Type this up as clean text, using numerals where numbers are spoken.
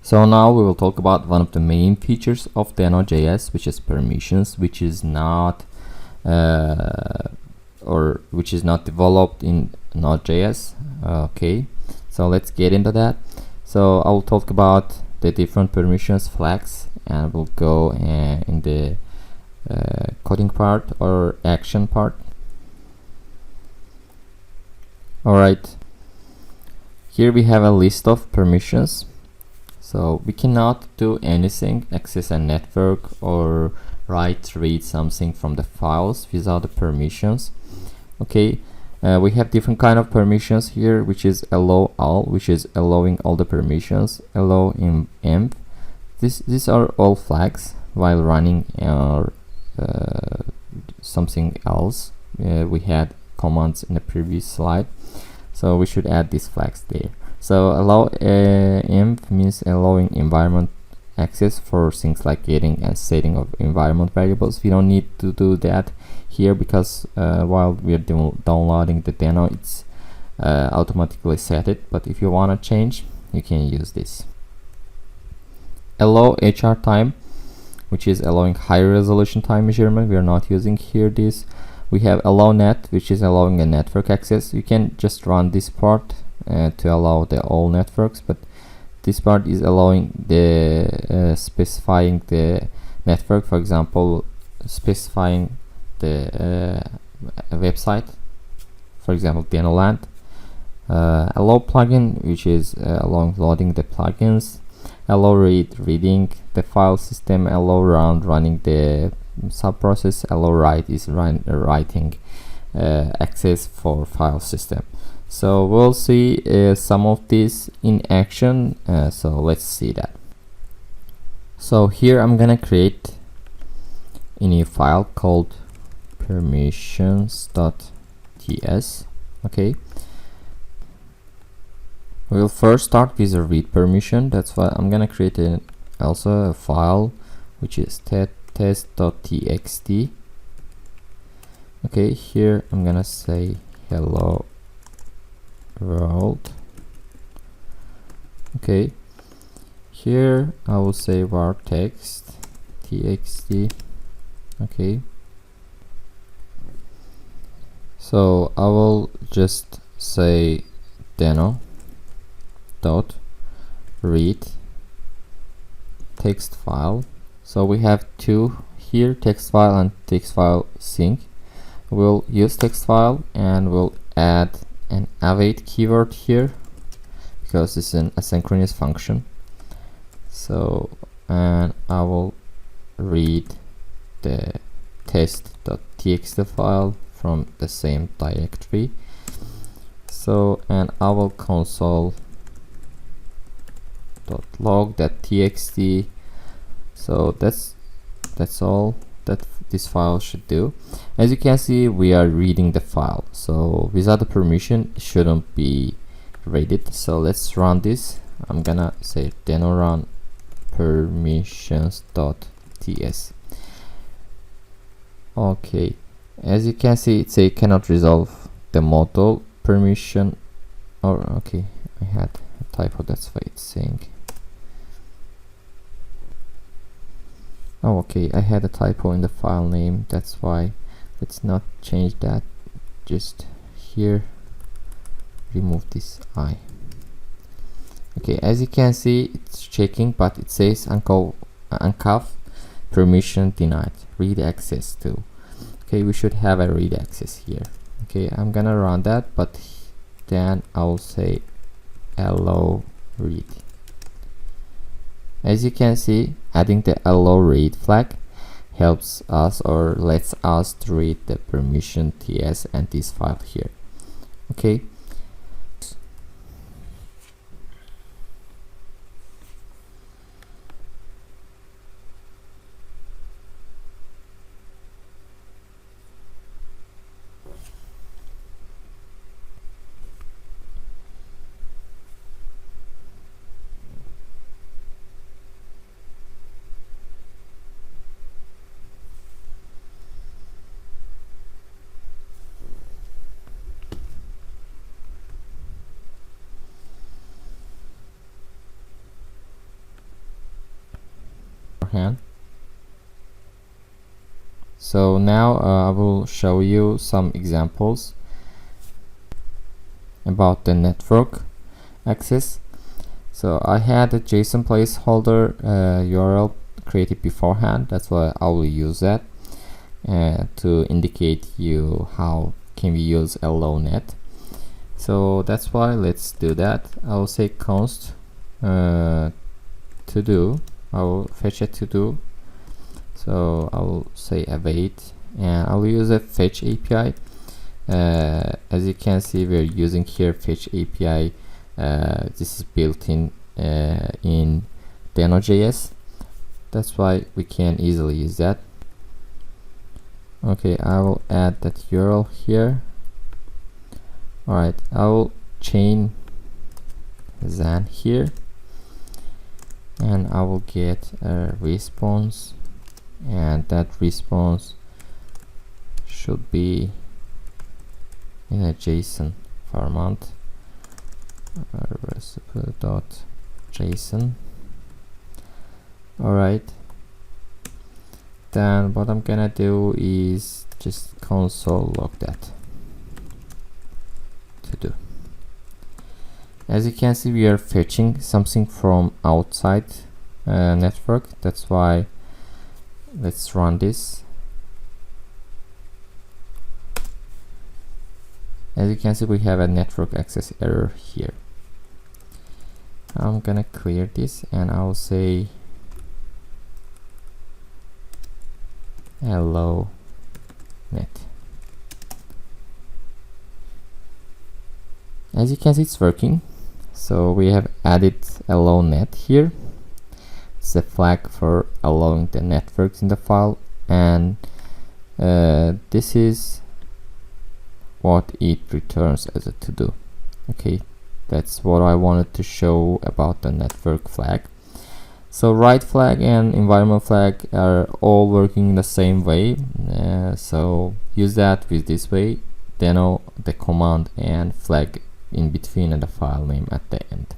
So now we will talk about one of the main features of Deno.js, which is permissions, which is not developed in Node.js. Okay, so let's get into that. So I will talk about the different permissions flags, and we'll go in the coding part or action part. Alright, here we have a list of permissions. So we cannot do anything, access a network or read something from the files without the permissions. Okay, we have different kind of permissions here, which is allow all, which is allowing all the permissions, allow in env. These are all flags while running or something else. We had commands in the previous slide, so we should add these flags there. So allow env means allowing environment access for things like getting and setting of environment variables. We don't need to do that here because while we are downloading the Deno, it's automatically set it. But if you want to change, you can use this. Allow HR time, which is allowing high resolution time measurement. We are not using here this. We have allow net, which is allowing a network access. You can just run this part to allow the all networks, but this part is allowing the specifying the network. For example, specifying the website, for example Denoland. Allow plugin, which is allowing loading the plugins. Allow reading the file system. Allow running the subprocess. Allow write is writing access for file system. So we'll see some of this in action. So let's see that. So here I'm gonna create a new file called permissions.ts. Okay, we'll first start with a read permission. That's why I'm gonna create also a file which is test.txt. okay, here I'm gonna say hello world. Okay, here I will say var text txt. Okay, so I will just say Deno dot read text file. So we have two here, text file and text file sync. We'll use text file and we'll add an await keyword here because it's an asynchronous function. So, and I will read the test.txt file from the same directory. So, and I will console.log.txt. So that's all that this file should do. As you can see, we are reading the file, so without the permission it shouldn't be read. So let's run this. I'm gonna say Deno run permissions.ts. okay, as you can see, it say cannot resolve the model permission. Or okay, I had a typo, that's why it's saying. Oh, okay, I had a typo in the file name, that's why. Let's not change that, just here remove this I. Okay, as you can see, it's checking, but it says uncov permission denied, read access to. Okay, we should have a read access here. Okay, I'm gonna run that, but then I'll say allow read. As you can see, adding the allow read flag helps us or lets us to read the permission ts and this file here. Okay, beforehand. So now I will show you some examples about the network access. So I had a JSON placeholder URL created beforehand. That's why I will use that to indicate you how can we use allow.net. So that's why let's do that. I will say const to do. I will fetch a to do. So I will say await, and I will use a fetch API. As you can see, we're using here fetch API. This is built in Deno.js. That's why we can easily use that. Okay, I will add that URL here. Alright, I will chain Zan here, and I will get a response, and that response should be in a JSON format. Recipe.json. Alright, then what I'm gonna do is just console log that to do. As you can see, we are fetching something from outside network. That's why let's run this. As you can see, we have a network access error here. I'm gonna clear this, and I'll say hello net. As you can see, it's working. So we have added allow net here. It's a flag for allowing the networks in the file, and this is what it returns as a to do. Okay, that's what I wanted to show about the network flag. So write flag and environment flag are all working in the same way. So use that with this way, Deno, the command, and flag in between, and the file name at the end.